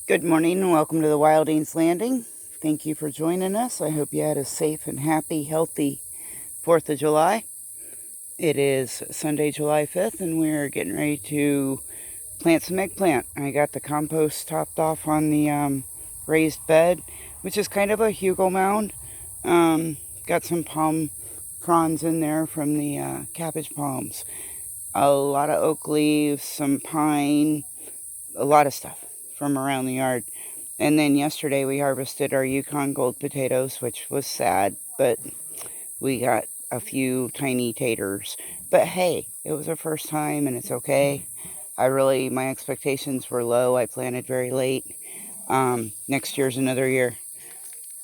Good morning and welcome to the Wildings Landing. Thank you for joining us. I hope you had a safe and happy, healthy 4th of July. It is Sunday, July 5th, and we're getting ready to plant some eggplant. I got the compost topped off on the raised bed, which is kind of a Hugo mound. Got some palm fronds in there from the cabbage palms. A lot of oak leaves, some pine, a lot of stuff from around the yard. And then yesterday we harvested our Yukon Gold potatoes, which was sad, but we got a few tiny taters. But hey, it was our first time and it's okay. My expectations were low. I planted very late. Next year's another year.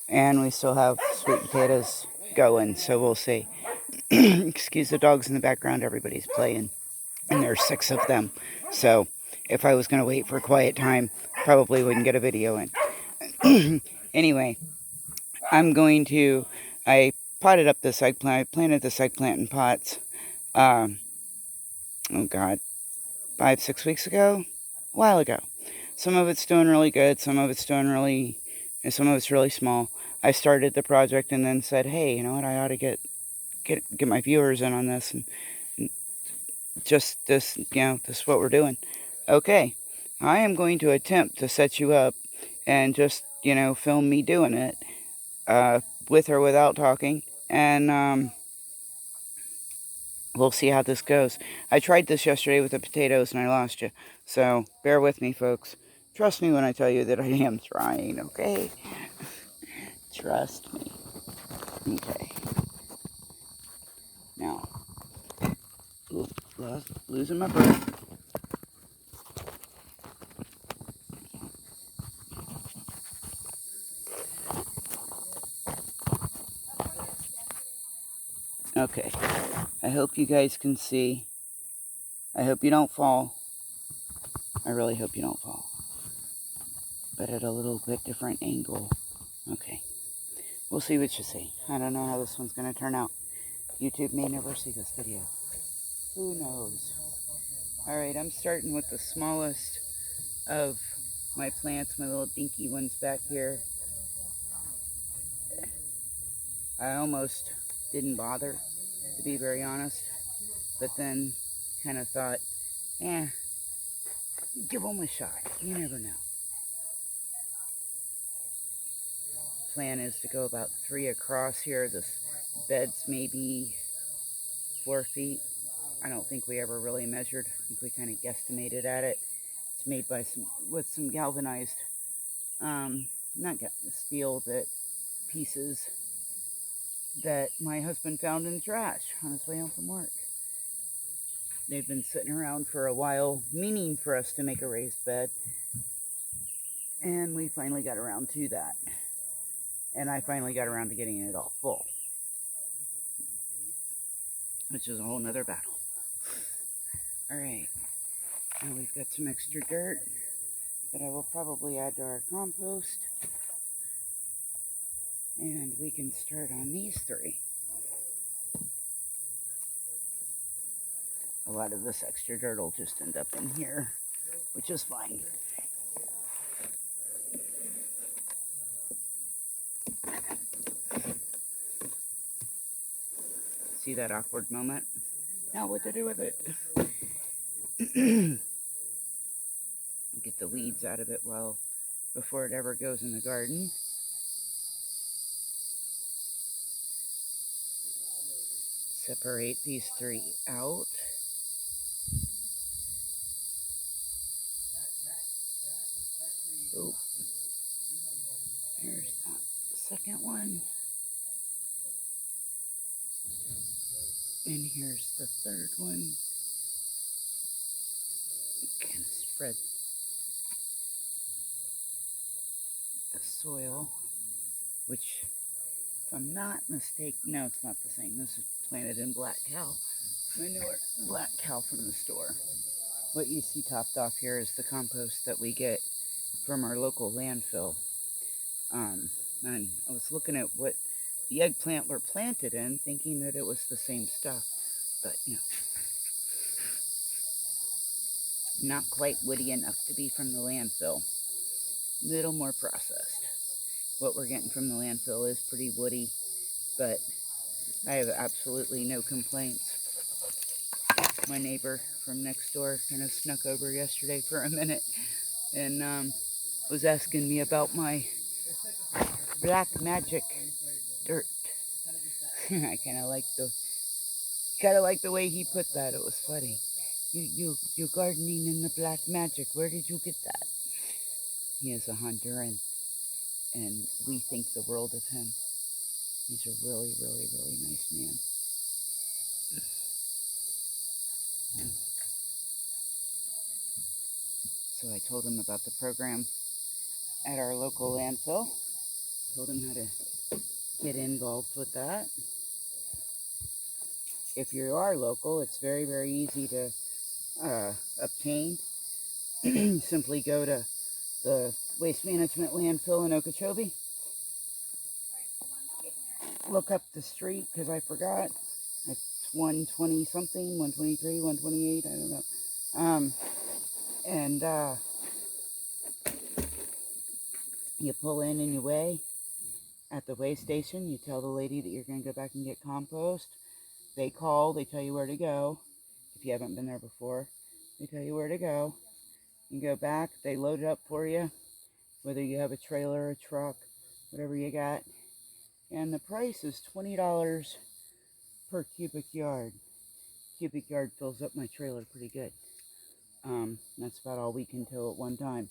And we still have sweet potatoes going, so we'll see. Excuse the dogs in the background, everybody's playing. And there's 6 of them. So if I was going to wait for a quiet time, probably wouldn't get a video in. Anyway, I potted up this eggplant. I planted this eggplant in pots, oh God, 5-6 weeks ago, a while ago. Some of it's doing really good, some of it's really small. I started the project and then said, hey, you know what, I ought to get my viewers in on this, and just this, this is what we're doing. Okay, I am going to attempt to set you up and just, film me doing it, with or without talking, and we'll see how this goes. I tried this yesterday with the potatoes and I lost you, so bear with me, folks. Trust me when I tell you that I am trying, okay? Trust me. Okay. Now, losing my breath. Okay. I hope you guys can see. I hope you don't fall. I really hope you don't fall. But at a little bit different angle. Okay. We'll see what you see. I don't know how this one's going to turn out. YouTube may never see this video. Who knows? Alright, I'm starting with the smallest of my plants, my little dinky ones back here. I almost didn't bother, to be very honest. But then kind of thought, give them a shot. You never know. Plan is to go about 3 across here. This bed's maybe 4 feet. I don't think we ever really measured. I think we kind of guesstimated at it. It's made with some galvanized, steel pieces that my husband found in the trash on his way home from work. They've been sitting around for a while, meaning for us to make a raised bed. And we finally got around to that. And I finally got around to getting it all full, which is a whole nother battle. Alright, now we've got some extra dirt that I will probably add to our compost. And we can start on these 3. A lot of this extra dirt will just end up in here, which is fine. See that awkward moment? Now what to do with it? Get the weeds out of it before it ever goes in the garden. Separate these 3 out. Oh, there's that second one. And here's the 3rd one. Kind of spread the soil, which, if I'm not mistaken, no, it's not the same. This is planted in black cow manure, black cow from the store. What you see topped off here is the compost that we get from our local landfill. And I was looking at what the eggplant were planted in, thinking that it was the same stuff, but no. Not quite woody enough to be from the landfill. little more processed. What we're getting from the landfill is pretty woody, but I have absolutely no complaints. My neighbor from next door kind of snuck over yesterday for a minute and was asking me about my black magic dirt. I kind of like the way he put that. It was funny. You gardening in the black magic. Where did you get that? He is a Honduran, and we think the world of him. He's a really, really, really nice man. So I told him about the program at our local landfill. Told him how to get involved with that. If you are local, it's very, very easy to obtain. Simply go to the Waste Management Landfill in Okeechobee. Look up the street, because I forgot. It's 120 something, 123, 128, I don't know. And you pull in and you weigh at the weigh station. You tell the lady that you're going to go back and get compost. They call, they tell you where to go. If you haven't been there before, they tell you where to go. You go back, they load it up for you, whether you have a trailer, a truck, whatever you got. And the price is $20 per cubic yard. Cubic yard fills up my trailer pretty good. That's about all we can tow at one time.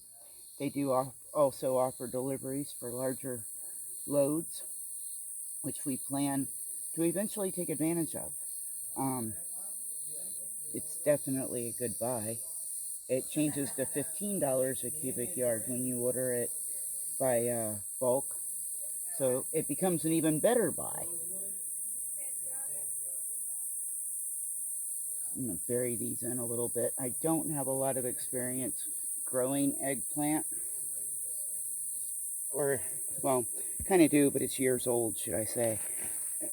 They do also offer deliveries for larger loads, which we plan to eventually take advantage of. It's definitely a good buy. It changes to $15 a cubic yard when you order it by bulk, so it becomes an even better buy. I'm going to bury these in a little bit. I don't have a lot of experience growing eggplant, or, well, kind of do, but it's years old, should I say.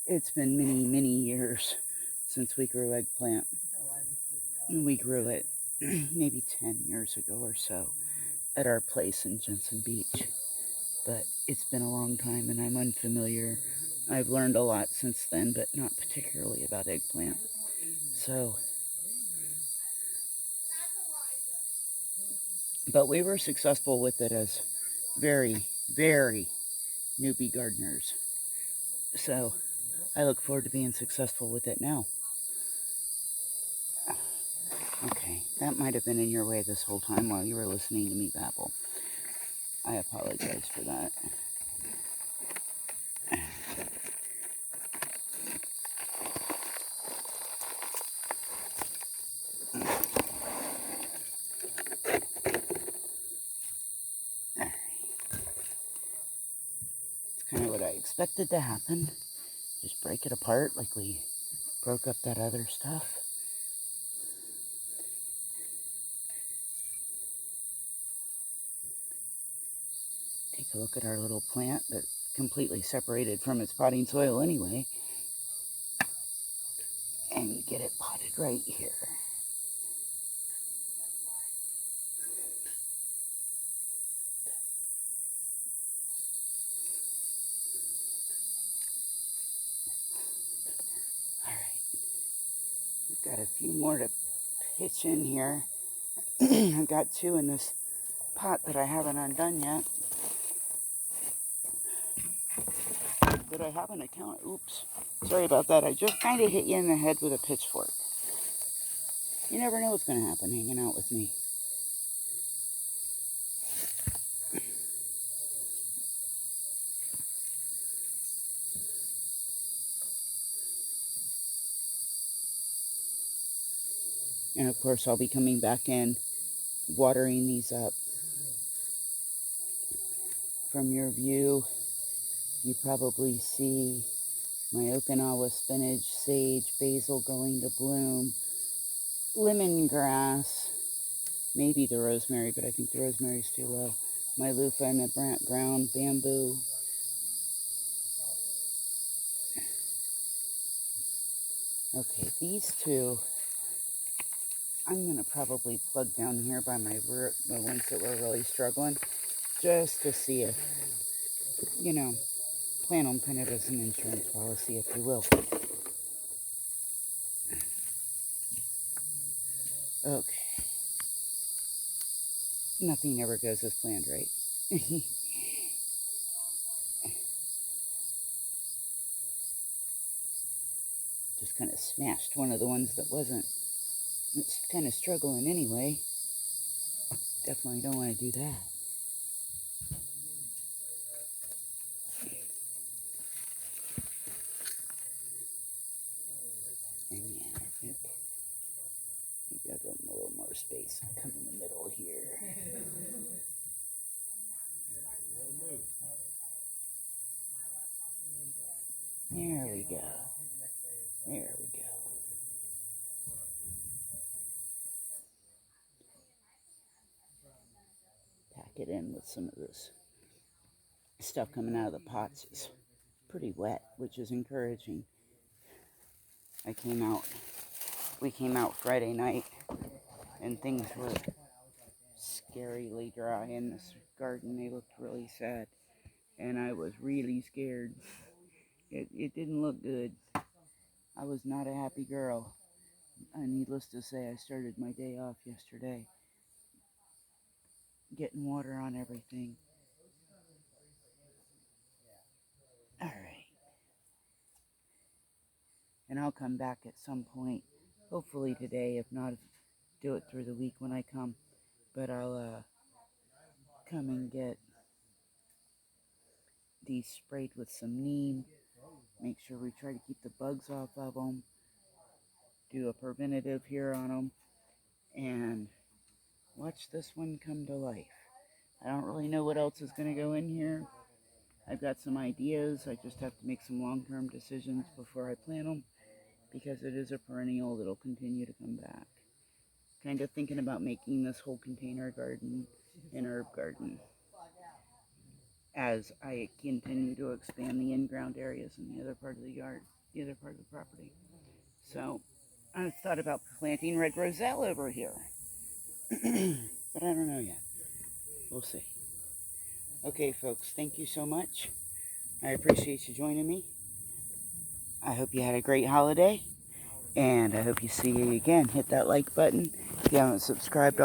It's been many, many years since we grew eggplant. We grew it maybe 10 years ago or so at our place in Jensen Beach. But it's been a long time and I'm unfamiliar. I've learned a lot since then, but not particularly about eggplant. So, but we were successful with it as very, very newbie gardeners. So I look forward to being successful with it now. Okay, that might have been in your way this whole time while you were listening to me babble. I apologize for that. It's kind of what I expected to happen. Just break it apart like we broke up that other stuff. Take a look at our little plant that's completely separated from its potting soil anyway. And get it potted right here. Alright. We've got a few more to pitch in here. I've got 2 in this pot that I haven't undone yet. That I haven't accounted. Oops. Sorry about that. I just kind of hit you in the head with a pitchfork. You never know what's going to happen hanging out with me. And of course, I'll be coming back in, watering these up. From your view, you probably see my Okinawa spinach, sage, basil going to bloom, lemongrass, maybe the rosemary, but I think the rosemary's too low. My loofah and the ground bamboo. Okay, these 2, I'm going to probably plug down here by my root, the ones that were really struggling. just to see if, you know, plant them kind of as an insurance policy, if you will. Okay. Nothing ever goes as planned, right? Just kind of smashed one of the ones that wasn't. It's kind of struggling anyway. Definitely don't want to do that. And yeah, I think maybe I'll give them a little more space. Come in the middle here. There we go. There we go. Pack it in with some of this stuff coming out of the pots. It's pretty wet, which is encouraging. We came out Friday night, and things were scarily dry in this garden. They looked really sad, and I was really scared. It didn't look good. I was not a happy girl. Needless to say, I started my day off yesterday getting water on everything. All right. And I'll come back at some point, hopefully today. If not, do it through the week when I come. But I'll come and get these sprayed with some neem. Make sure we try to keep the bugs off of them. Do a preventative here on them. And watch this one come to life. I don't really know what else is going to go in here. I've got some ideas. I just have to make some long-term decisions before I plant them, because it is a perennial that'll continue to come back. Kind of thinking about making this whole container garden an herb garden as I continue to expand the in-ground areas in the other part of the yard, the other part of the property. So I thought about planting red roselle over here, but I don't know yet. We'll see. Okay, folks, thank you so much. I appreciate you joining me. I hope you had a great holiday, and I hope you see you again. Hit that like button if you haven't subscribed already.